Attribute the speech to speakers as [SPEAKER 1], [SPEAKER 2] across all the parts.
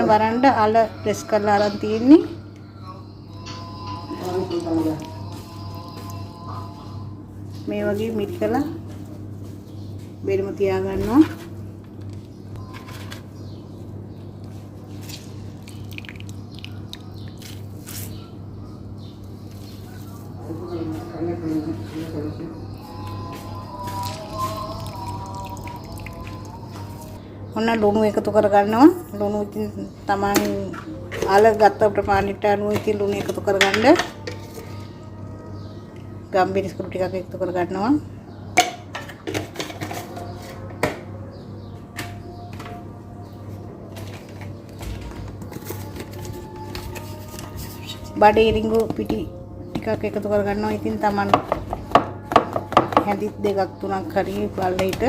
[SPEAKER 1] බලන්න අල ප්‍රෙස් කරලා අරන් තියෙන්නේ. මේ වගේ මිත් කරලා බෙරම තියා ගන්නවා. ඔන්න ලුණු එකතු කර ගන්නවා. ලුණු ඉතින් තමන් අල ගත්ත ප්‍රමාණයට අනුව ඉතින් ලුණු එකතු කරගන්න. ගම්බිරිස් කුඩු ටිකක් එකතු කර ගන්නවා. බඩේ රිංගු පිටි ටිකක් එකතු කර ගන්නවා. ඉතින් තමන් හැඳි දෙකක් තුනක් හරි බලලෙට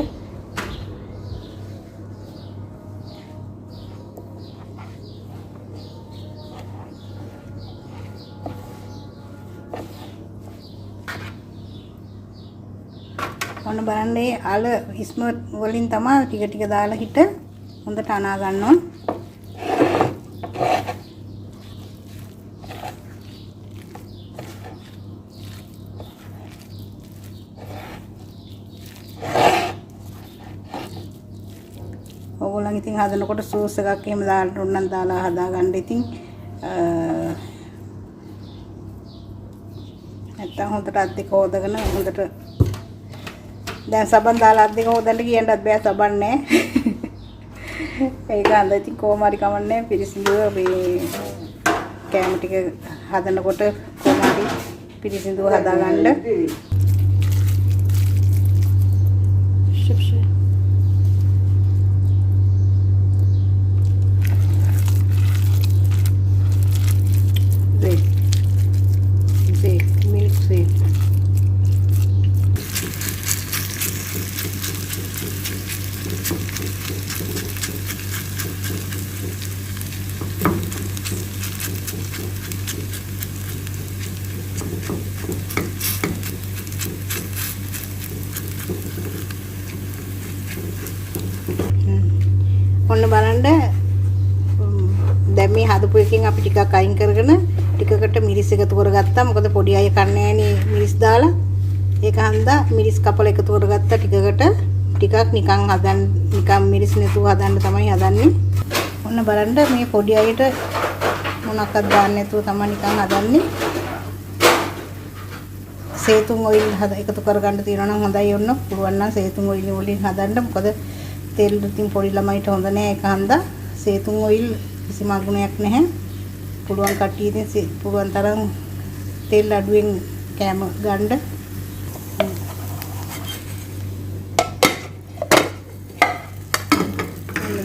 [SPEAKER 1] ඔන්න බලන්න මේ අල ස්මර්ට් වලින් තමයි ටික ටික දාලා හිට හොඳට අනා ගන්නවා. ඕගොල්ලන් ඉතින් හදනකොට සෝස් එකක් එහෙම දාන්න ඕන නම් දාලා හදා ගන්න. ඉතින් නැත්තම් හොඳට අත් දෙක හොදගෙන හොඳට දැන් සබන් දාලා අත් දෙක හොදන්න කියන්නත් බෑ, සබන් නෑ. ඒක හන්ද ඉතින් කොහොම හරි කමන්නේ පිරිසිදුව මේ කෑම ටික හදනකොට කොහොම හරි පිරිසිදුව හදා ගන්න. ඔන්න බලන්න දැන් මේ හදපු එකෙන් අපි ටිකක් අයින් කරගෙන ටිකකට මිරිස් එකතු කරගත්තා. මොකද පොඩි අය කන්නේ නෑනේ මිරිස් දාලා. ඒක හන්දා මිරිස් කපල එකතු කරගත්තා ටිකකට. ටිකක් නිකන් හදන්න නිකන් මිරිස් නැතුව හදන්න තමයි හදන්නේ. ඔන්න බලන්න මේ පොඩි අයට මොනක්වත් දාන්න නැතුව තමයි නිකන් හදන්නේ. සේතුන් ඔයිල් එකතු කරගන්න තියෙනවා නම් හොඳයි. ඔන්න පුළුවන් නම් සේතුන් ඔයිල් වලින් හදන්න. මොකද තෙල් ඉතින් පොඩි ළමයිට හොඳ නෑ. ඒක හන්දා සේතුන් ඔයිල් කිසිම ගුණයක් නැහැ. පුළුවන් කට්ටිය ඉතින් පුළුවන් තරම් තෙල් අඩුවෙන් කෑම ගන්න.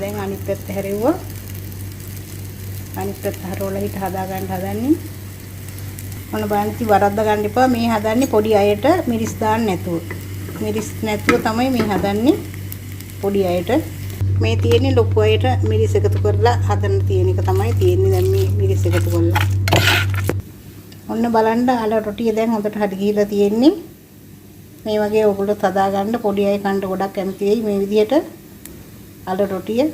[SPEAKER 1] දැන් අනිත් පැත්ත හැරෙව්වා. අනිත් පැත්ත හරවලා හිට හදා ගන්න හදන්නේ. ඔන්න බලන්න ඉතින් වරද්ද ගන්න එපා. මේ හදන්නේ පොඩි අයට මිරිස් දාන්න නැතුව. මිරිස් නැතුව තමයි මේ හදන්නේ පොඩි අයට. මේ තියෙන්නේ ලොකු අයට මිරිස් එකතු කරලා හදන්න තියෙන එක තමයි තියෙන්නේ. දැන් මේ මිරිස් එකතු කරලා. ඔන්න බලන්න අල රොටිය දැන් හොඳට හරි ගිහිලා තියෙන්නේ. මේ වගේ ඔයගොල්ලෝ හදා ගන්න. පොඩි අය කන්න ගොඩක් කැමති වෙයි මේ විදිහට අල රොටිය.